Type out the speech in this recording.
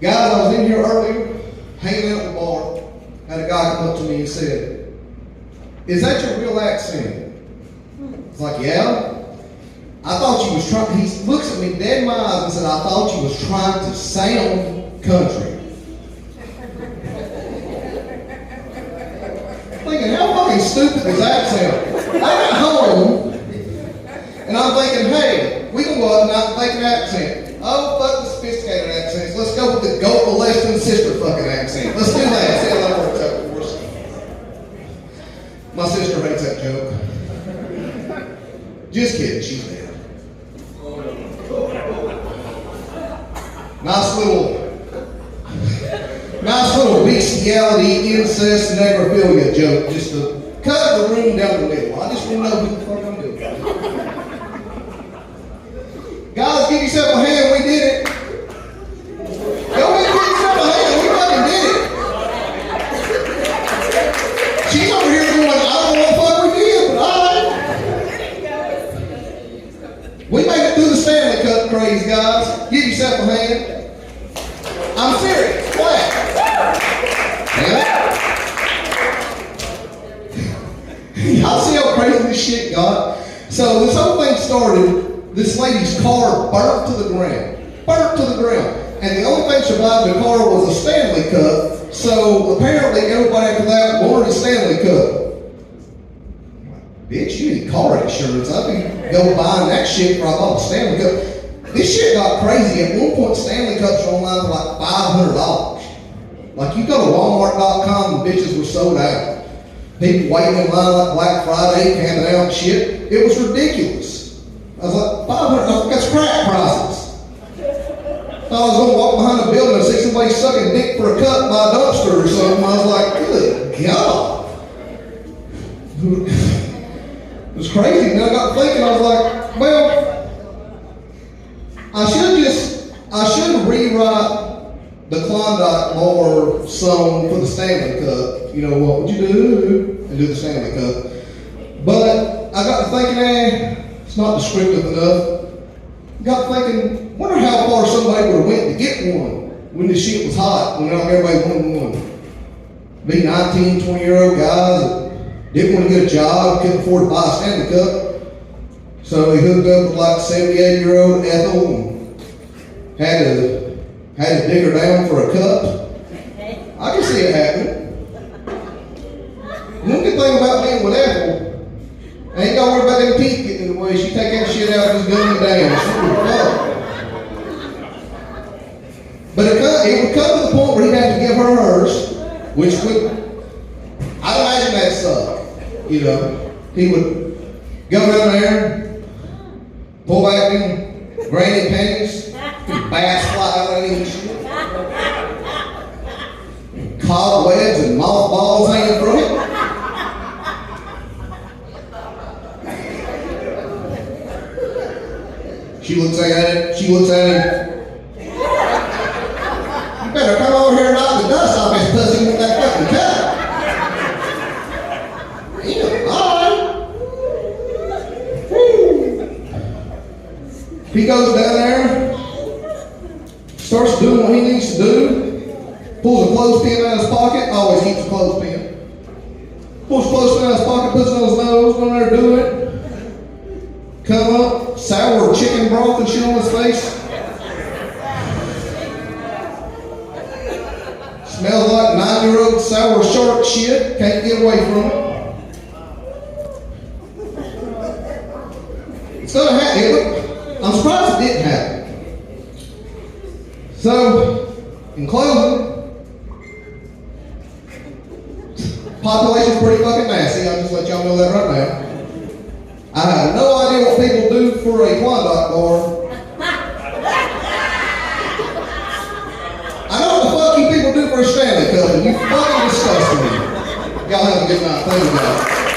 Guys, I was in here earlier, hanging out in the bar, had a guy come up to me and said, "Is that your real accent?" It's like, "Yeah." I thought you was trying, he looks at me dead in my eyes and said, "I thought you was trying to sound country." Thinking, how fucking stupid does that sound? I got home, and I'm thinking, hey, we can go out and not make an accent. Oh, fuck the sophisticated accents. Let's go with the goat molesting sister fucking accent. Let's do that. See how that works out for us. My sister hates that joke. Just kidding, she's dead. Nice little bestiality, incest, necrophilia joke, just to cut the room down the middle. I just want to know who the fuck I'm doing. Guys, give yourself a hand, we did it. Go ahead and give yourself a hand, we fucking did it. She's over here going, I don't know what the fuck we did, but alright. We made it through the Stanley Cup craze, guys. Give yourself a hand. I'm serious. Clap. Y'all see how crazy this shit got? So this whole thing started, this lady's car burnt to the ground. Burnt to the ground. And the only thing survived the car was a Stanley Cup. So apparently everybody after that wanted a Stanley Cup. Bitch, you need car insurance. I'd be go buying that shit for I bought a Stanley Cup. This shit got crazy. At one point, Stanley Cups were online for like $500. Like, you go to Walmart.com and bitches were sold out. People waiting in line like Black Friday, handing out shit. It was ridiculous. I was like, $500, that's crack prices. I was going to walk behind a building and see somebody sucking dick for a cup by a dumpster or something. I was like, good God. It was crazy. And then I got thinking, I was like, well, I should rewrite the Klondike Bar song for the Stanley Cup. You know, what would you do? And do the Stanley Cup. But I got to thinking, it's not descriptive enough. I got to thinking, wonder how far somebody would have went to get one when this shit was hot, when everybody wanted one. Be 19, 20-year-old guys that didn't want to get a job, couldn't afford to buy a Stanley Cup. So he hooked up with like 78-year-old Ethel and had to dig her down for a cup. I can see it happening. One good thing about being with Ethel, I ain't gotta worry about them teeth getting in the way. She take that shit out and just gun it down. But it would come to the point where he'd have to give her hers, which would, I'd imagine that'd suck. You know, he would go down there, pull back them granny panties, bass fly out of any shit, cobwebs and mothballs hanging from it. She looks at him. You better come over here and knock the dust off his pussy with that fucking cup. Yeah, all right. He goes down there, starts doing what he needs to do, pulls a clothespin out of his pocket, always keeps a clothespin. Pulls a clothespin out of his pocket, puts it on his nose, going there doing it. Come up, sour chicken broth and shit on his face. Smells like 9-year-old sour shark shit, can't get away from it. It's gonna happen. I'm surprised it didn't happen. So, in closing, population's pretty fucking nasty. I'll just let y'all know that right now. I have no idea what people do for a Klondike bar. I know what the fuck you people do for a Stanley Cup, and you fucking disgust me. Y'all have a good night. Thank you, guys.